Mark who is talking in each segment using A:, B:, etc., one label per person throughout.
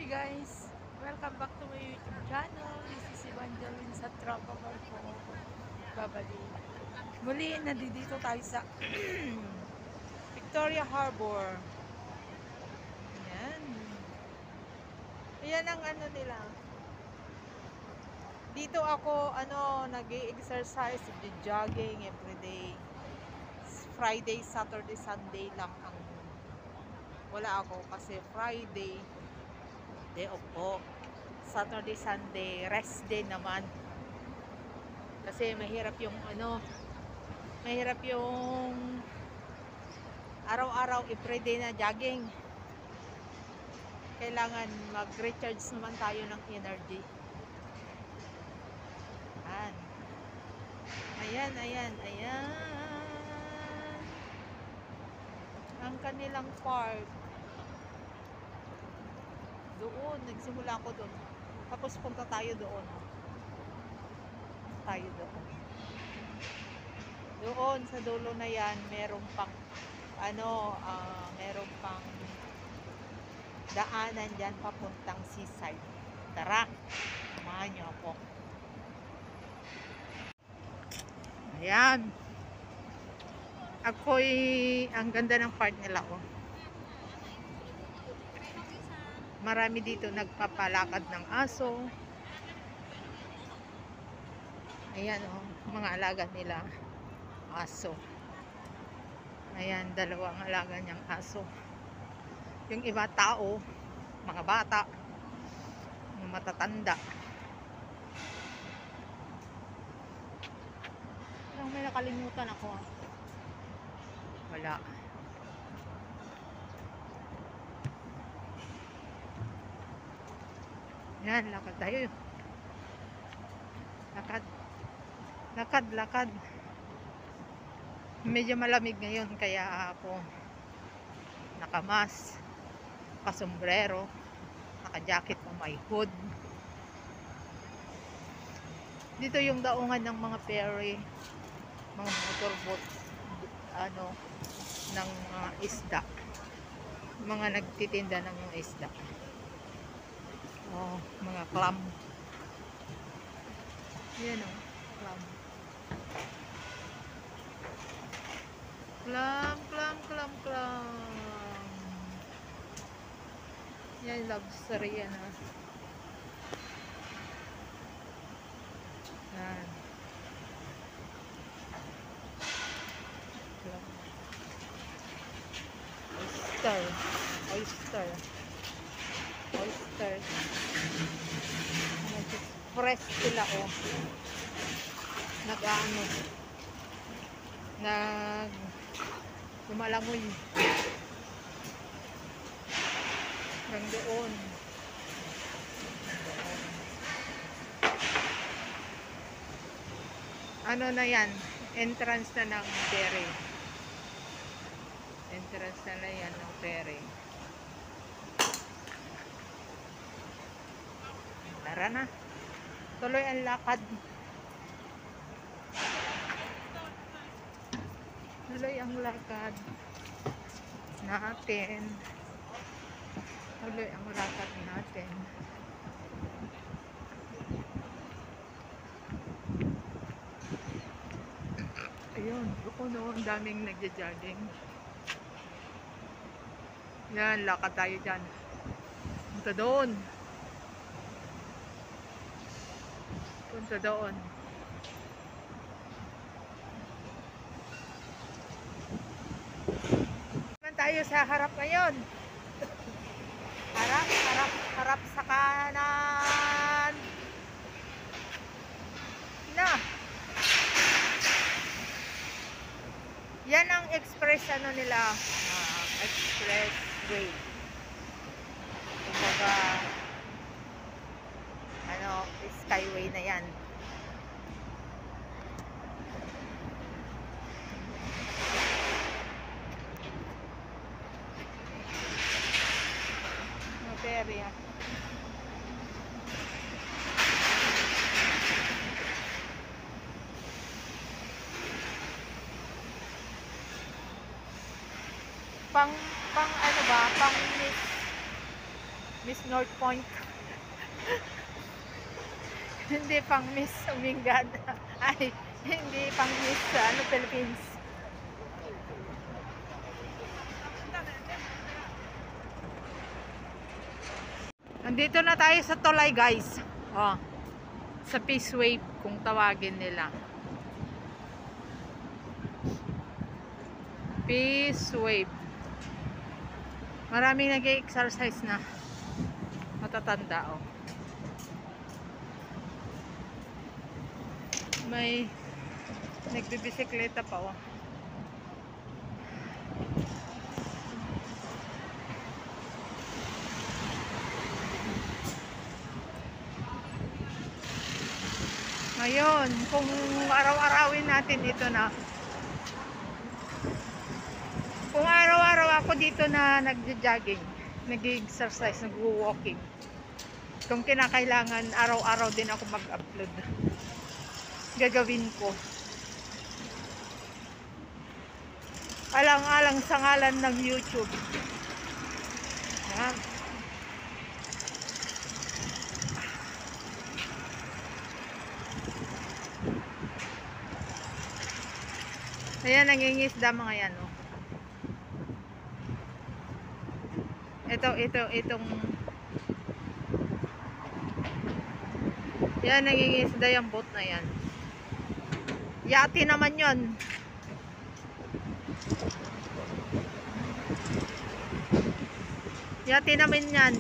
A: Hi guys! Welcome back to my YouTube channel. This is Evangeline sa Tropa ko. Babalik. Muli, nandito tayo sa Victoria Harbor. Ayan. Ayan ang ano nila. Dito ako nag-exercise, jogging everyday. Friday, Saturday, Sunday lang ang wala ako kasi Friday day off ko. Saturday, Sunday, rest day naman. Kasi mahirap yung araw-araw everyday na jogging. Kailangan mag-recharge naman tayo ng energy. Ayan. Ayan. Ang kanilang park. Doon, nagsimula ako doon. Tapos punta tayo doon. Doon sa dulo na yan, meron pang daanan dyan papuntang seaside. Tara, samahan niyo ako. Ayan. Ang ganda ng park nila, oh. Marami dito nagpapalakad ng aso. Ayan, oh, mga alaga nila aso. Ayan, dalawang alaga niyang aso. Yung iba tao, mga bata, mga matatanda. Parang may nakalimutan ako. Wala. Yan, lakad tayo. Lakad. Medyo malamig ngayon kaya ako nakamas, nakasombrero, naka-jacket na may hood. Dito yung daungan ng mga ferry, mga motorboat, ng mga isda. Mga nagtitinda ng mga isda. Oh, mga clam. Yan, oh, clam. Clam. Yan, lobster yan, ah. Yan. Oyster. Fresh sila, oh. Lumalangoy. Hanggang doon. Ano na yan? Entrance na ng ferry. Ng ferry. Tara na. Tuloy ang lakad. natin. Ayun, ang daming nagja-jogging. Yan, lakad tayo dyan. Punta doon. Naman tayo sa harap ngayon. Harap sa kanan. Yan ang express expressway. Kumbaga skyway na yan. Area. Pang Miss North Point. Hindi pang Miss Umingad. Ay, hindi pang Miss Philippines. Andito na tayo sa tulay, guys. Oh, sa Peace Wave kung tawagin nila. Peace Wave. Maraming nag-exercise na. Matatanda, oh. May nagbibisikleta pa, oh. Ngayon, kung araw-arawin natin ito na, kung araw-araw ako dito na nagja-jogging, nag-exercise, nag-walking, kung kinakailangan, araw-araw din ako mag-upload. Gagawin ko. Alang-alang sa ngalan ng YouTube. Ayan. Ayan, nangingisda mga yan, oh. Itong yan, nangingisda yung boat na yan. Yati naman yon. Yati naman yan.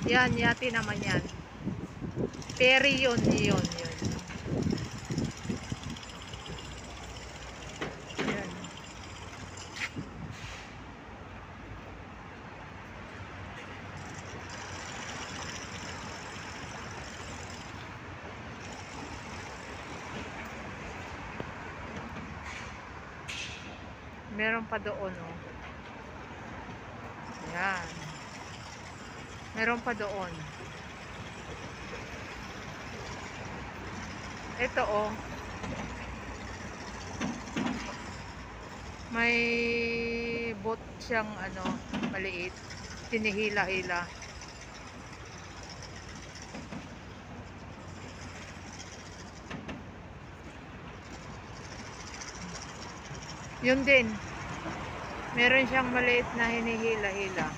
A: Yan, yati naman yan. Ferry yun. Yan. Meron pa doon, oh. Yan. Meron pa doon. Ito, oh. May boat siyang maliit. Tinihila-hila. Yun din. Meron siyang maliit na hinihila-hila.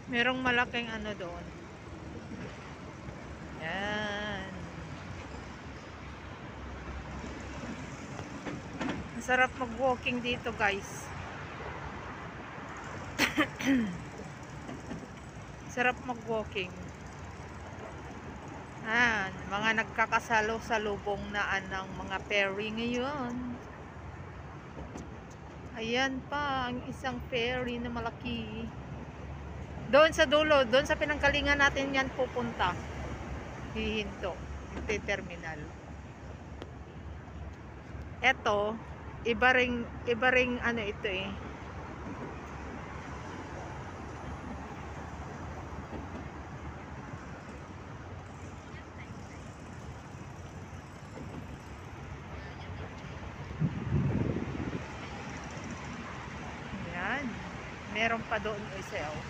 A: Merong malaking doon. Yan. Masarap mag-walking dito, guys. Sarap mag-walking. Mga nagkakasalo sa lubong na ng mga ferry ngayon. Ayan pa, ang isang ferry na malaki. Doon sa dulo, doon sa pinanggalingan natin yan pupunta. Hihinto. Yung terminal. Eto, iba ring ito eh. Yan. Meron pa doon isa, oh.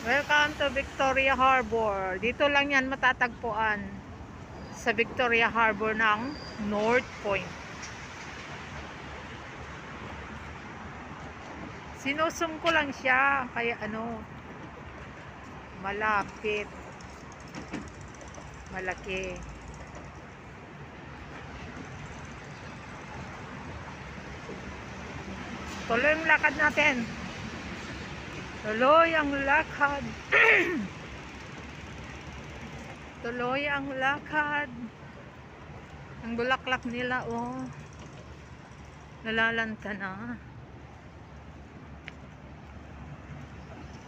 A: Welcome to Victoria Harbor. Dito lang yan matatagpuan sa Victoria Harbor ng North Point. Sinusum ko lang siya kaya malapit, malaki. Tuloy ang lakad natin. Tuloy ang lakad. Tuloy ang lakad. Ang bulaklak nila, oh. Nalalanta na.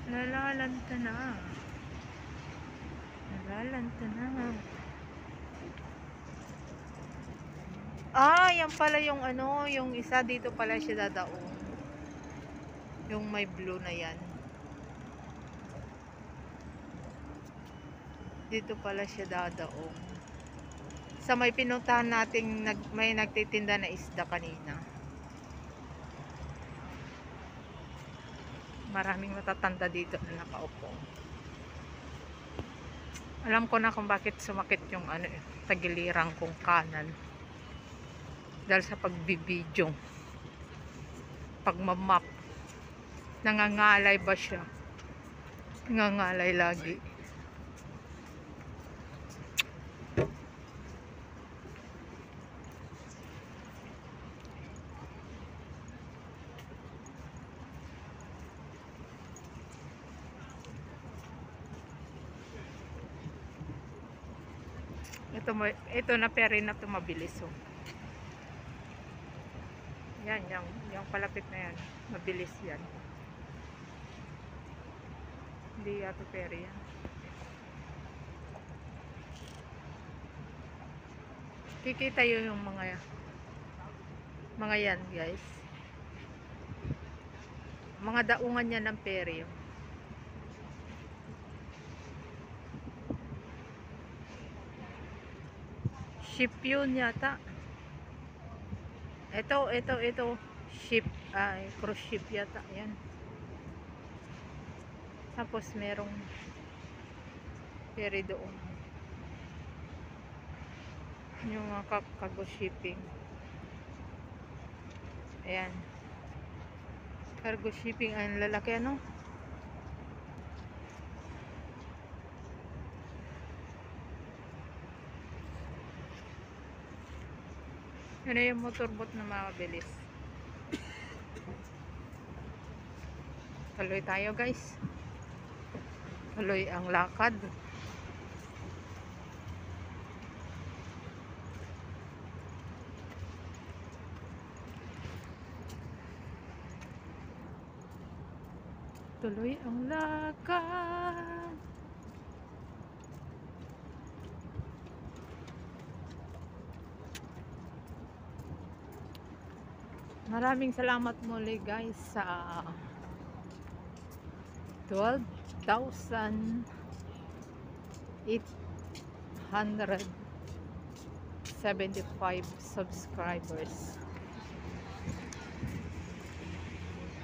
A: Nalalanta na. Nalalanta na. Ah, yan pala yung ano, yung isa dito pala siya dadaong. Yung may blue na yan. Dito pala siya dadaong. Sa may pinuntahan nating may nagtitinda na isda kanina. Maraming matatanda dito na nakaupo. Alam ko na kung bakit sumakit yung ano, tagilirang kong kanan. Dahil sa pagbibidyo. Pagmamap. Nangangalay ba siya? Nangangalay lagi. Ito na peri na ito mabilis. Oh. Yan, yung palapit na yan. Mabilis yan. Hindi yato peri yan. Kikita yun yung mga yan guys. Mga daungan yan ng peri. Ship yun yata. Ito. Ship. Cruise ship yata. Yan. Tapos merong ferry doon. Yung mga cargo shipping. Ayan. Cargo shipping. Ang lalaki ano? Ano yung motorboat na mabilis. Tuloy tayo guys. Tuloy ang lakad. Tuloy ang lakad. Maraming salamat muli guys sa 12,875 subscribers.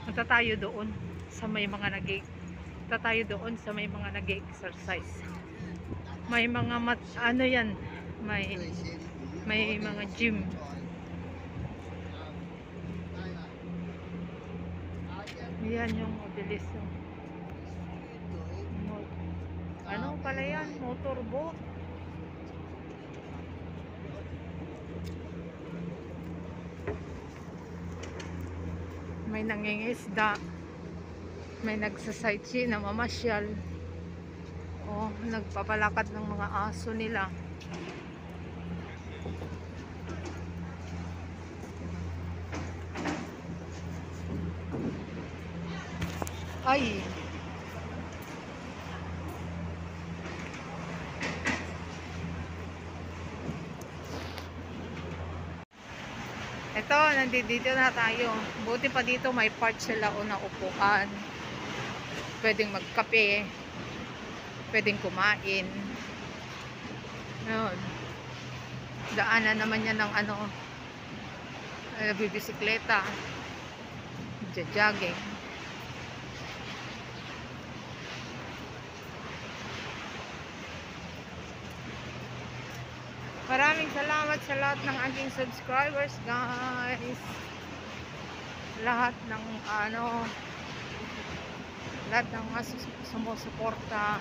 A: Punta tayo doon sa may mga nag-exercise. May mga ano yan, may mga gym. Yan yung mabilis yung ano pala yan, motorboat. May nangingisda, may nagsasightseeing na mamasyal, o nagpapalakad ng mga aso nila. Ay, ito, nandito na tayo. Buti pa dito may part sila o na upuan. Pwedeng magkape, pwedeng kumain. Yun. Daanan naman yan ng ano, bibisikleta, jogging. Maraming salamat sa lahat ng aking subscribers guys. Lahat ng lahat ng sumusuporta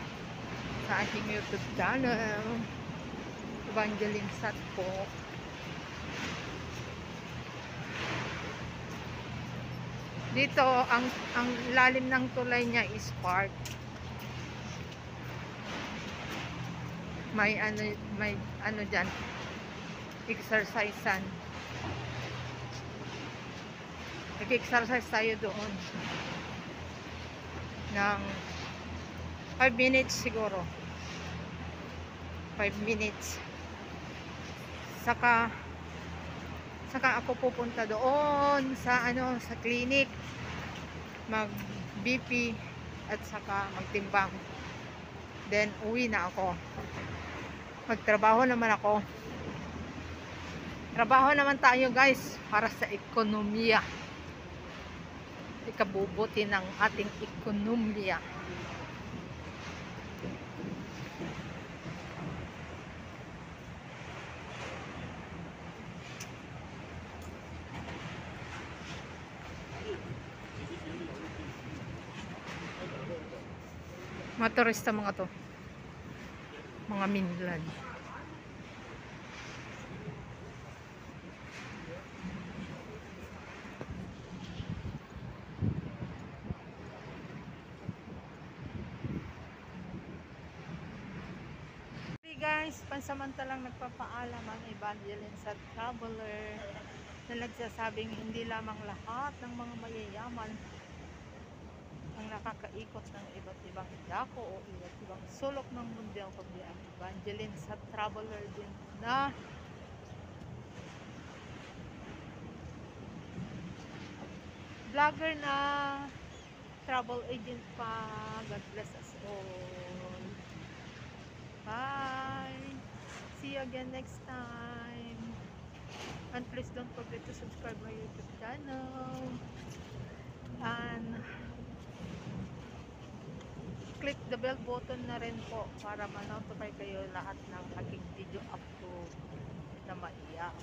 A: sa aking YouTube channel. Evangeline Sat po. Dito ang lalim ng tulay niya is park. May ano dyan, exercisean. Nag-exercise tayo doon ng 5 minutes siguro. 5 minutes. Saka Saka ako pupunta doon sa sa clinic, mag BP at saka magtimbang. Then uwi na ako. Magtrabaho naman ako. Trabaho naman tayo guys para sa ekonomiya. Ikabubuti ng ating ekonomiya. Mga turista mga to. Mga Minlan. Guys, pansamantalang nagpapaalam ang Evangeline sa Traveler na nagsasabing hindi lamang lahat ng mga mayayaman ang nakakaikot ng iba't ibang dako o iba't ibang sulok ng mundo, kundi ang Evangeline sa Traveler din na vlogger na travel agent pa. God bless us all. Bye. See you again next time. And please don't forget to subscribe my YouTube channel. And click the bell button na rin po para ma-notify kayo lahat ng aking video upload na maiyak.